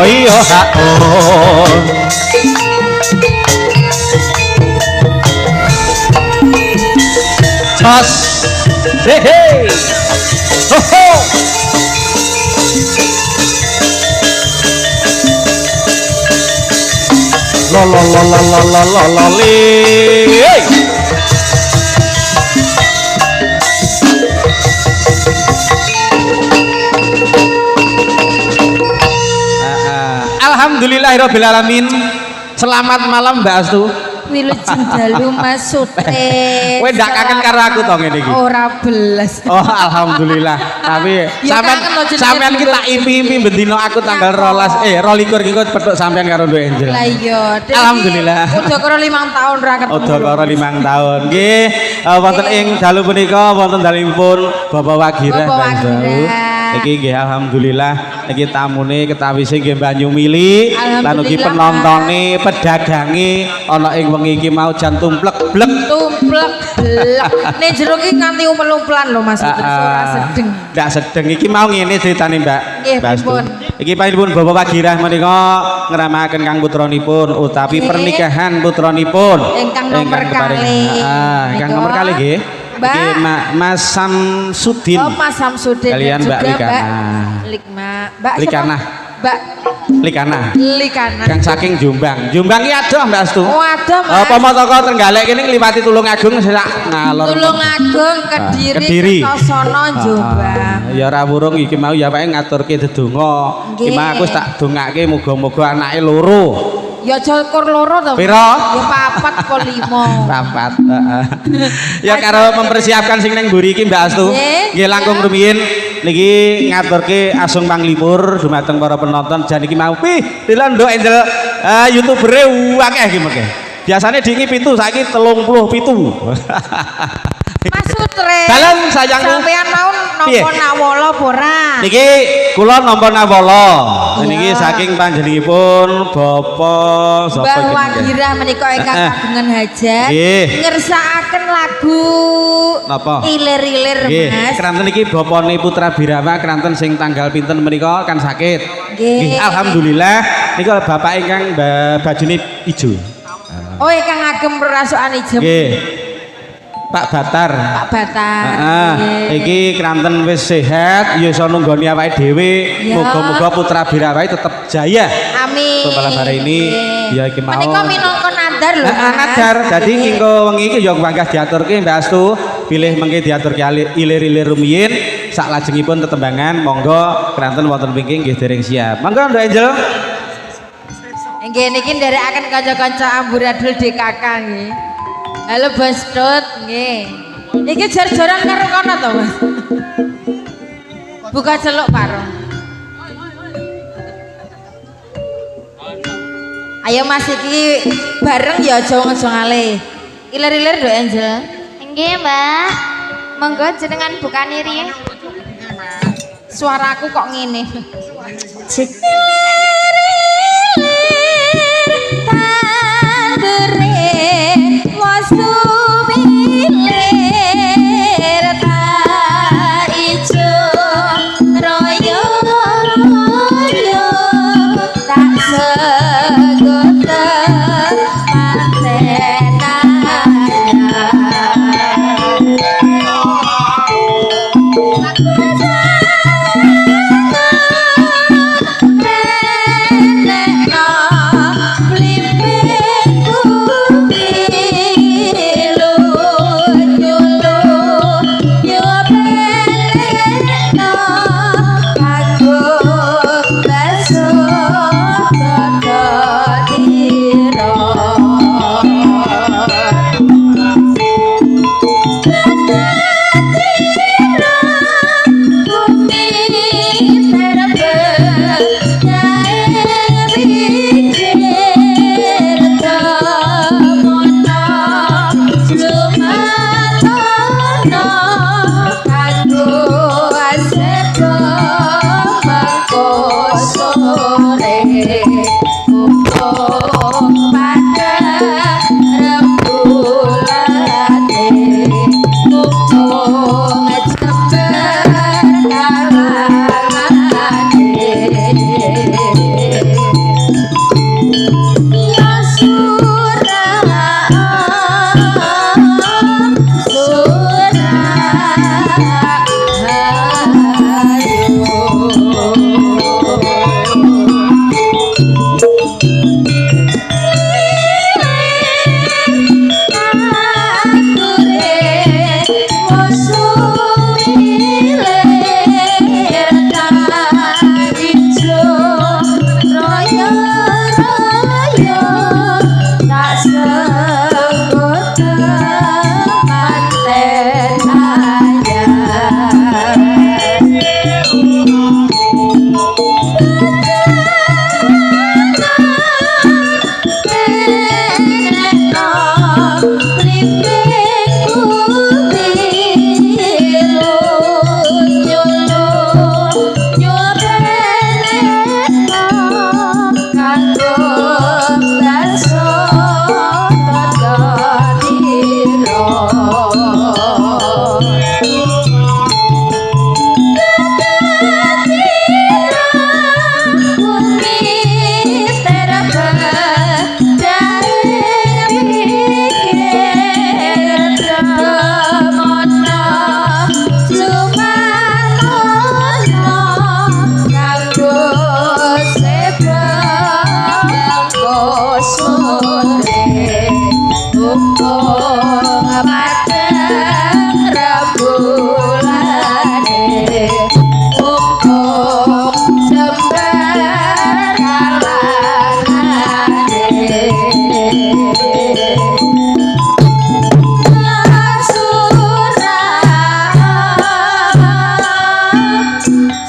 iya Jos hehe ho ho lo lo lo lo lo lo lo lo li Alhamdulillahirabbil alamin. Selamat malam Mbak Astu. Wilujeng dalu Mas Sute. Kowe ndak kangen karo aku to ngene iki. Ora belas. Oh, alhamdulillah. Tapi Ya, sampean ki tak impi-impi bendino aku tanggal 12 22 iki kok petuk sampean karo Nduk Angel. Lah iya. Alhamdulillah. Udah karo 5 tahun ra ketemu. Udah karo 5 tahun. Nggih, wonten ing dalu punika wonten dalipun Bapak Wagira Mbak Astu. Iki nggih alhamdulillah iki tamune ketawise nggih Banyu Mili lan ugi penontone pedagange ana ing wengi iki mau jan tumplek blek tumplek blek nek jero ki nganti umpel-umpelan lho Mas ora sedeng ndak sedeng iki mau ngene ceritane Mbak pripun iki panjenengan Bapak Wagirah menika ngramahaken kang putranipun utawi pernikahan putranipun ingkang nomor kalih ingkang nomor kalih nggih iki Mas Samsudin. Oh, Mas Samsudin. Kalian Mbak Likana. Mbak Likana. Mbak Likana. Likana. Kang saking Jombang. Jombang ki adoh Mbak Astu. Oh, adoh Mas. Apa mau toko Trenggalek kene ngliwati Tulungagung sak ngalor. Tulungagung Kediri Kertosono Jombang. Ya ora wurung iki mau ya wae ngaturke dedonga. Iki mah aku tak dongake muga-muga anake loro. Ya jokor loro to. Pira? Ya 4 apa 5. 4, heeh. Ya karo mempersiapkan sing ning mburi iki Mbak Astu. Nggih langkung rumiyin niki ngaturke asung panglipur dumateng para penonton jan iki mau pih dilan Nduk Angel YouTubere akeh iki mengke. Biasane dingi 7 saiki 37. Mas Sutre. Dalan sayangku. Sampeyan mau nampa nawala apa ora? Niki kula nampa nawala. Niki saking panjenenganipun Bapak sapa iki? Mbah Wagirah menika ingkang kagungan hajat. Ngersakaken lagu napa? Ilir-ilir Mas. Kranten iki bapane Putra Birama kranten sing tanggal pinten menika kan sakit. Nggih. Alhamdulillah nika bapak ingkang bajune ijo. Oh ingkang ngagem rasukan ijem. Nggih. Pak Batar. Pak Batar. Iki kranten wis sehat, ya iso nunggoni awake dhewe. Muga-muga Putra Birawa tetep jaya. Amin. Malam hari ini ya iki mau. Menika minangka nadar lho. Nadar. Dadi engko wengi iki ya mangkah diaturke Mbak Astu, pilih mengke diaturke ilir-ilir rumiyin, sak lajengipun tetembangan monggo kranten wonten wingking nggih dereng siap. Monggo Nduk Angel. Nggih niki nderekaken kanca-kanca amburadul DKK nggih. Halo Bos Dut, nggih. Iki jar-jaran karo kono to, Mas? Buka celuk parong. Ayo Mas iki bareng ya aja ngalih. Ilir-ilir Nduk Angel. Nggih, Mbak. Monggo jenengan bukani riye. Suaraku kok ngene.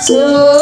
Susu